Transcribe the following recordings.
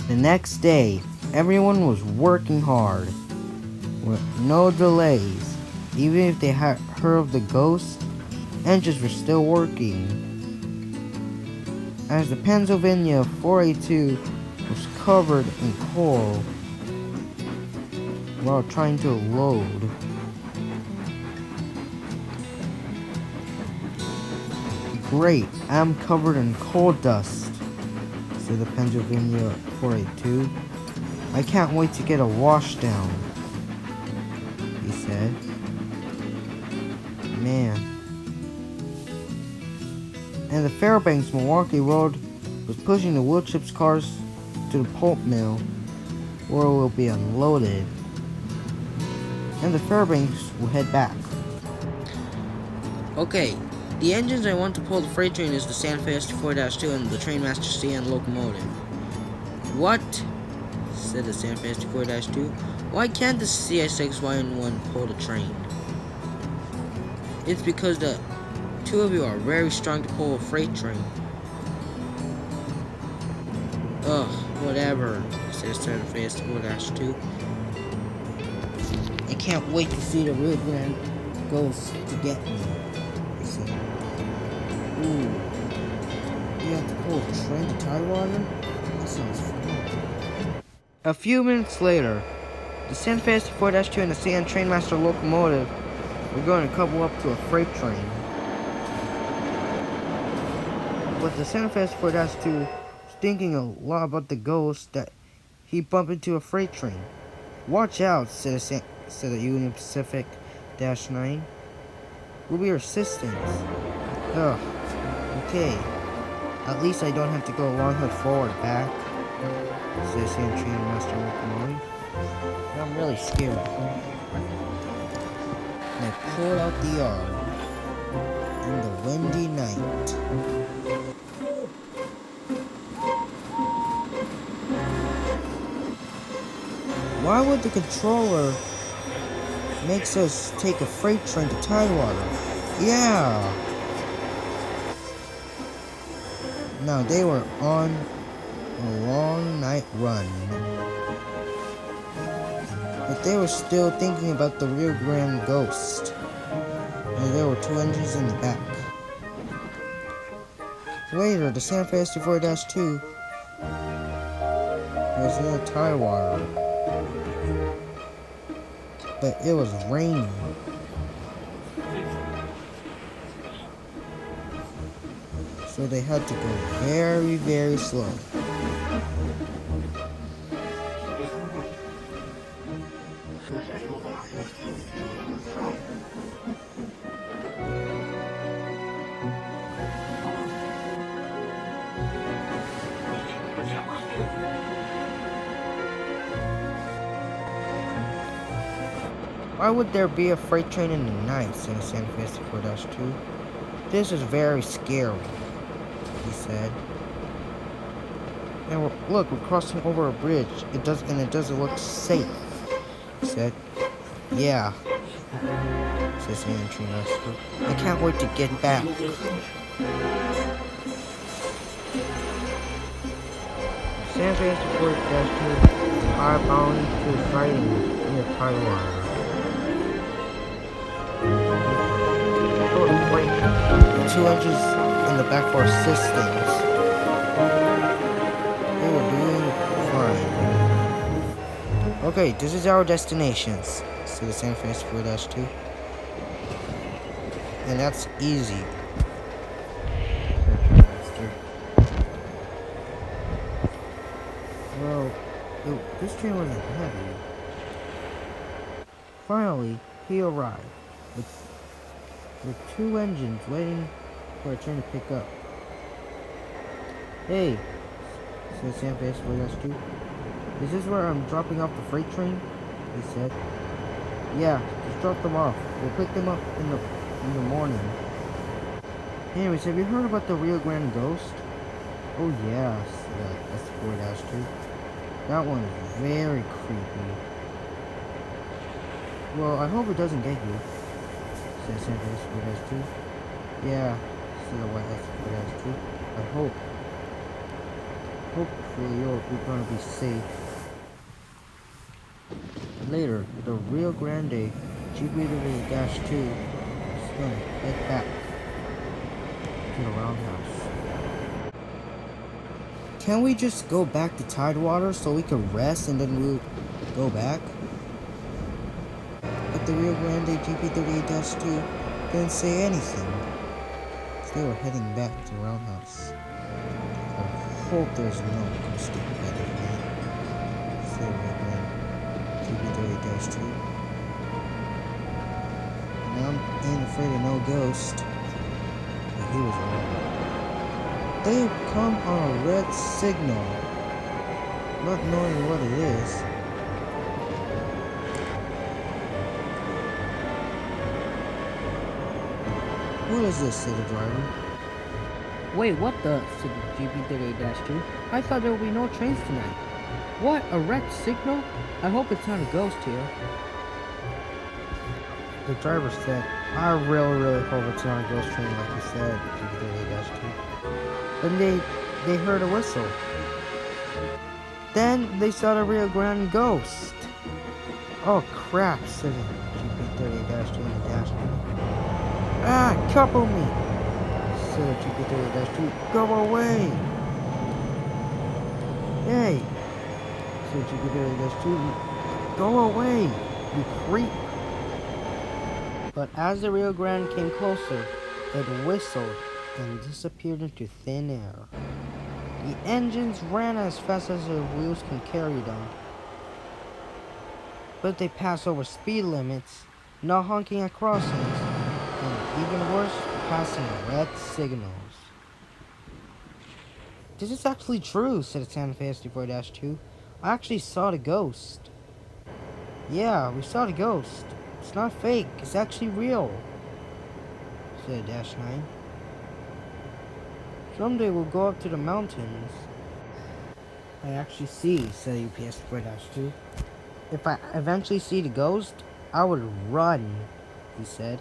The next day, everyone was working hard, with no delays. Even if they had heard of the ghost, engines were still working. As the Pennsylvania 482 was covered in coal while trying to load. Great, I'm covered in coal dust, said the Pennsylvania 482. I can't wait to get a washdown, he said. Man. And the Fairbanks Milwaukee Road was pushing the wood chips cars to the pulp mill where it will be unloaded. And the Fairbanks will head back. Okay, the engines I want to pull the freight train is the Santa Fe ST4-2 and the Trainmaster CN locomotive. What? Said the Santa Fe ST4-2. Why can't the CSXY1 pull the train? It's because the two of you are very strong to pull a freight train. Ugh, whatever, said Santa Fe ST4-2. I can't wait to see the real grand ghost to get me. Ooh, you have to pull a train to Tidewater? That sounds fun. A few minutes later, the Santa Fe ST4-2 and the CN Trainmaster locomotive were going to couple up to a freight train. But the Santa Fe ST4-2 was thinking a lot about the ghost that he bumped into a freight train. Watch out, said the Union Pacific -9. We'll be your assistants. Ugh. Okay, at least I don't have to go long hood forward back, says the Trainmaster locomotive. I'm really scared. And I pulled out the yard in the windy night. Why would the controller makes us take a freight train to Tidewater? Yeah! Now they were on a long night run, but they were still thinking about the Rio Grande ghost, and there were two engines in the back. Later, the Santa Fe ST4-2 was near Tidewater, but it was raining. So they had to go very, very slow. Why would there be a freight train in the night, said the Santa Fe ST4-2? This is very scary, he said. And look, we're crossing over a bridge. It doesn't look safe, he said. Yeah, says the entry master. I can't wait to get back. Santa Fe ST4-2 are bound to fighting near Tidewater. The two engines in the back for assistance. They were doing fine. Okay, this is our destinations, said the Santa Fe ST4-2. And that's easy. Well, this train wasn't heavy. Finally, he arrived with two engines waiting for a train to pick up. Hey, said Santa Fe ST4-2. Is this where I'm dropping off the freight train? He said. Yeah, just drop them off. We'll pick them up in the morning. Anyways, have you heard about the Rio Grande ghost? Oh yeah, said ST4-2. That one is very creepy. Well, I hope it doesn't get you, said Santa Fe ST4-2. Yeah, said the white ST4-2. I hope. Hopefully you're gonna be safe. Later, the Rio Grande GP38-2 is gonna head back to the roundhouse. Can we just go back to Tidewater so we can rest and then we'll go back? But the Rio Grande GP38-2 didn't say anything. So they were heading back to the roundhouse. I hope there's no ghost ahead of me. So Rio Grande GP38-2. And I ain't afraid of no ghost. But he was wrong. They have come on a red signal, not knowing what it is. What is this, said the driver? Wait, what the? Said GB38-2. I thought there would be no trains tonight. What? A red signal? I hope it's not a ghost here. The driver said, I really hope it's not a ghost train like you said, GB38-2. Then they heard a whistle. Then they saw the Rio Grande ghost. Oh crap, said GP38-2 in the dashboard. Ah, couple me! Said GP38-2, go away! Hey! Said GP38-2, go away! You creep! But as the Rio Grande came closer, it whistled and disappeared into thin air. The engines ran as fast as their wheels can carry them. But they passed over speed limits, not honking at crossings, and even worse, passing red signals. This is actually true, said Santa Fe SD4-2. I actually saw the ghost. Yeah, we saw the ghost. It's not fake, it's actually real, said Dash 9. Someday we'll go up to the mountains. I actually see, said UPS 4-2. If I eventually see the ghost, I would run, he said.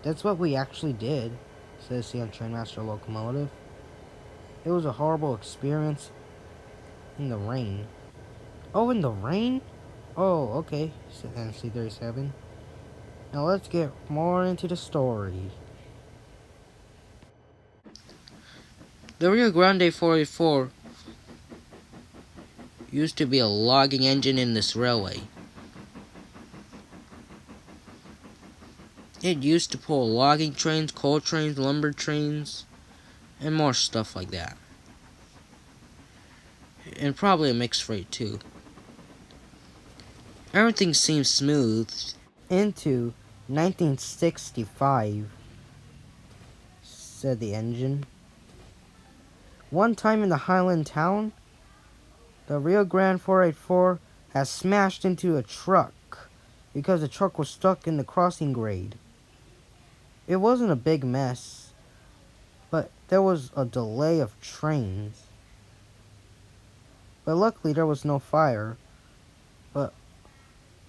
That's what we actually did, says the Trainmaster Locomotive. It was a horrible experience in the rain. Oh, in the rain? Oh, okay, said NC37. Now let's get more into the story. The Rio Grande 484 used to be a logging engine in this railway. It used to pull logging trains, coal trains, lumber trains, and more stuff like that. And probably a mixed freight too. Everything seemed smooth into 1965, said the engine. One time in the Highland town, the Rio Grande 484 has smashed into a truck because the truck was stuck in the crossing grade. It wasn't a big mess, but there was a delay of trains. But luckily there was no fire. But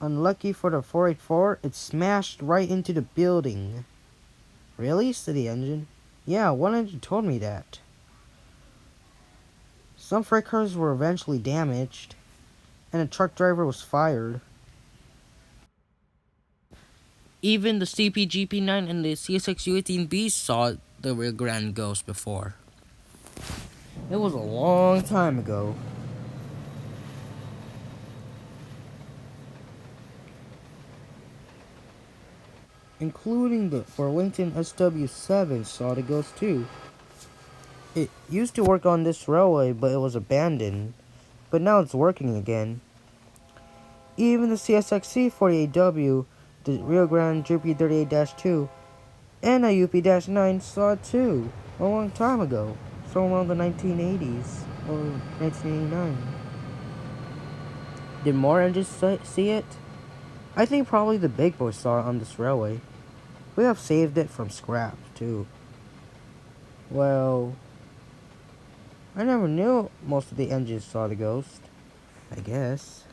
unlucky for the 484, it smashed right into the building. Really? Said the engine. Yeah, one engine told me that. Some freight cars were eventually damaged, and the truck driver was fired. Even the CPGP-9 and the CSX-U18B saw the Rio Grande ghost before. It was a long time ago. Including the Burlington SW7 saw the ghost too. It used to work on this railway, but it was abandoned. But now it's working again. Even the CSXC 48W, the Rio Grande GP38-2, and a UP-9 saw it too, a long time ago, so around the 1980s, or 1989. Did more engines see it? I think probably the big boys saw it on this railway. We have saved it from scrap, too. Well, I never knew most of the engines saw the ghost, I guess.